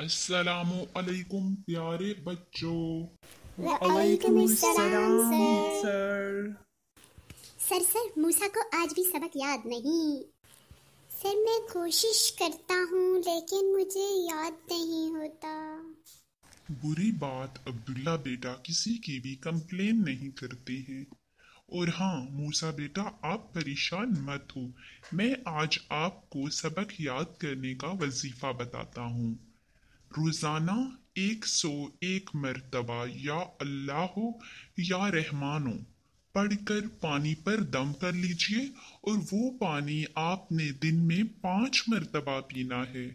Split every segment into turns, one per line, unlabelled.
अस्सलामु अलैकुम प्यारे बच्चों।
वालेकुम अस्सलाम
सर।
सर मूसा को आज भी सबक याद नहीं। सर मैं कोशिश करता हूँ लेकिन मुझे याद नहीं होता।
बुरी बात अब्दुल्ला बेटा, किसी की भी कंप्लेन नहीं करते हैं। और हाँ मूसा बेटा, आप परेशान मत हो। मैं आज आपको सबक याद करने का वजीफा बताता हूँ। रोजाना 101 मर्तबा या अल्लाहो या रहमानो पढ़कर पानी पर दम कर लीजिए, और वो पानी आपने दिन में 5 मर्तबा पीना है।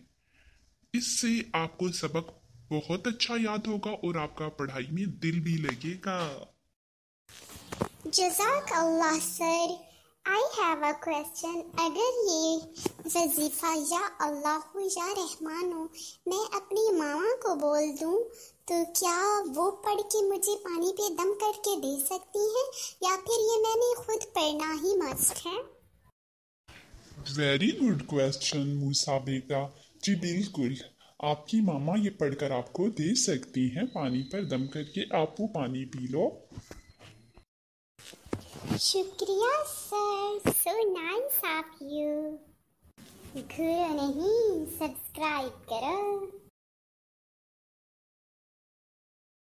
इससे आपको सबक बहुत अच्छा याद होगा और आपका पढ़ाई में दिल भी लगेगा।
जज़ाक अल्लाह sir. I have a question. अगर ये वजीफा या अल्लाह या रहमान हो, मैं अपनी मामा को बोल दूं तो क्या वो पढ़ के मुझे पानी पे दम करके दे सकती हैं, या फिर ये मैंने खुद पढ़ना ही मस्ट है?
वेरी गुड क्वेश्चन मूसा बेटा। जी बिल्कुल, आपकी मामा ये पढ़कर आपको दे सकती हैं पानी पर दम करके, आप वो पानी पी लो।
शुक्रिया sir, so nice of you. घूरो नहीं, सब्सक्राइब करो।